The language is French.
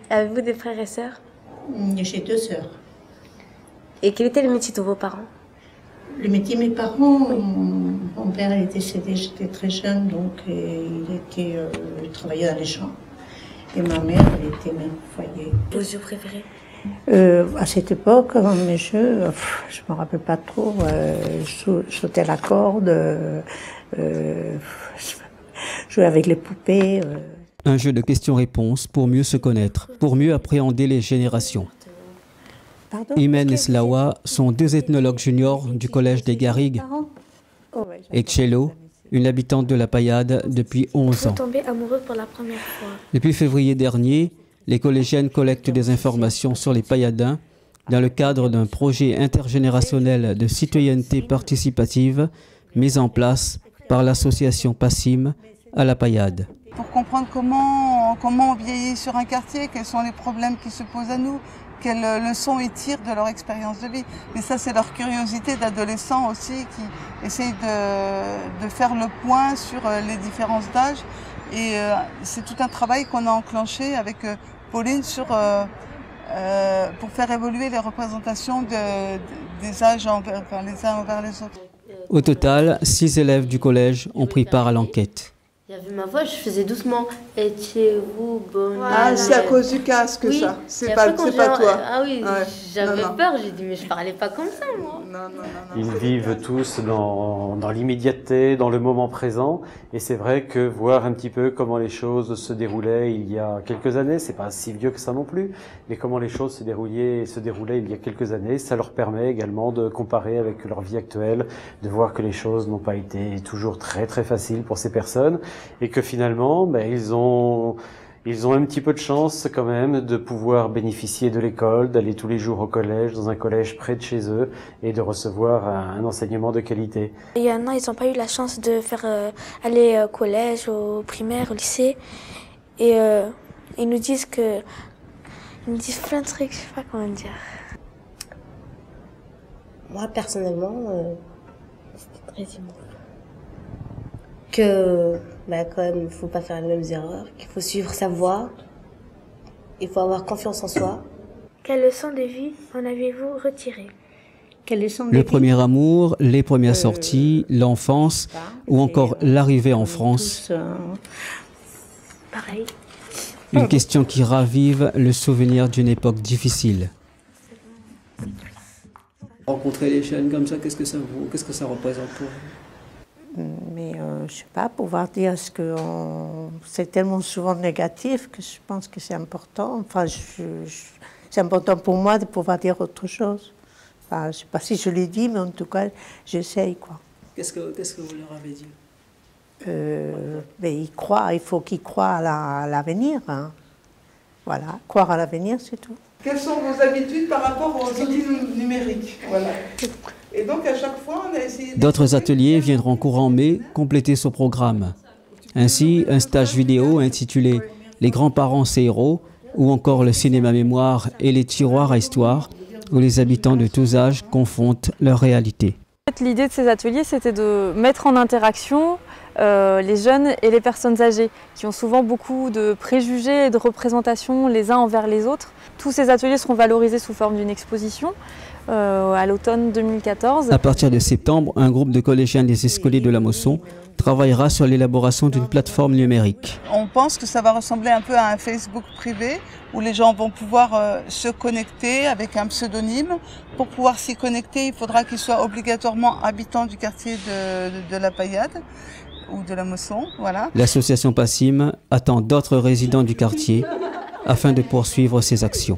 Avez-vous des frères et sœurs? J'ai 2 sœurs. Et quel était le métier de vos parents? Le métier de mes parents, mon père est décédé, j'étais très jeune, donc il travaillait dans les champs. Et ma mère, elle était mère au foyer. Vos jeux préférés? À cette époque, mes jeux, je ne me rappelle pas trop, je sautais la corde, jouer avec les poupées. Un jeu de questions-réponses pour mieux se connaître, pour mieux appréhender les générations. Imen et Slawa sont 2 ethnologues juniors du collège des Garrigues. Et Cello, une habitante de la Payade depuis 11 ans. Tombé amoureux pour la première fois. Depuis février dernier, les collégiennes collectent des informations sur les Payadins dans le cadre d'un projet intergénérationnel de citoyenneté participative mis en place par l'association PASSIM à la Payade. Pour comprendre comment on vieillit sur un quartier, quels sont les problèmes qui se posent à nous, quelles leçons ils tirent de leur expérience de vie. Et ça, c'est leur curiosité d'adolescents aussi qui essayent de faire le point sur les différences d'âge. Et c'est tout un travail qu'on a enclenché avec Pauline pour faire évoluer les représentations des âges les uns envers les autres. Au total, 6 élèves du collège ont pris part à l'enquête. Il y avait ma voix, je faisais doucement. Étiez-vous bonne? Ah, c'est à cause du casque, oui. Ça. C'est pas toi. Ah oui, ouais. J'avais peur. J'ai dit, mais je parlais pas comme ça, moi. Non. Ils vivent tous dans l'immédiateté, dans le moment présent. Et c'est vrai que voir un petit peu comment les choses se déroulaient il y a quelques années, c'est pas si vieux que ça non plus, mais comment les choses se déroulaient il y a quelques années, ça leur permet également de comparer avec leur vie actuelle, de voir que les choses n'ont pas été toujours très très faciles pour ces personnes. Et que finalement, ils ont un petit peu de chance quand même de pouvoir bénéficier de l'école, d'aller tous les jours au collège, dans un collège près de chez eux, et de recevoir un enseignement de qualité. Il y en a, ils n'ont pas eu la chance de faire aller au collège, au primaire, au lycée. Et ils nous disent plein de trucs, je sais pas comment dire. Moi, personnellement, c'était très émouvant. Que quand même, il ne faut pas faire les mêmes erreurs, qu'il faut suivre sa voie, il faut avoir confiance en soi. Quelle leçon de vie en avez-vous retiré? Le premier amour, les premières sorties, l'enfance ou encore l'arrivée en France. Pareil. Une question qui ravive le souvenir d'une époque difficile. Rencontrer les jeunes comme ça, qu'est-ce que ça vaut? Qu'est-ce que ça représente pour vous? Mais je sais pas, pouvoir dire c'est tellement souvent négatif que je pense que c'est important. Enfin, c'est important pour moi de pouvoir dire autre chose. Enfin, je sais pas si je l'ai dit, mais en tout cas, j'essaye, quoi. Qu'est-ce que vous leur avez dit? Il faut qu'ils croient à l'avenir. Hein. Voilà, croire à l'avenir, c'est tout. Quelles sont vos habitudes par rapport aux outils numériques? Voilà. Et donc à chaque fois, on a essayé... D'autres ateliers viendront courant mai compléter ce programme. Ainsi, un stage vidéo intitulé « Les grands-parents, c'est héros » ou encore le cinéma mémoire et les tiroirs à histoire où les habitants de tous âges confrontent leur réalité. L'idée de ces ateliers, c'était de mettre en interaction les jeunes et les personnes âgées qui ont souvent beaucoup de préjugés et de représentations les uns envers les autres. Tous ces ateliers seront valorisés sous forme d'une exposition à l'automne 2014. À partir de septembre, un groupe de collégiens des Escoliers de la Mosson travaillera sur l'élaboration d'une plateforme numérique. On pense que ça va ressembler un peu à un Facebook privé où les gens vont pouvoir se connecter avec un pseudonyme. Pour pouvoir s'y connecter, il faudra qu'ils soient obligatoirement habitants du quartier de la Payade ou de la Mosson. Voilà. L'association PASSIM attend d'autres résidents du quartier afin de poursuivre ses actions.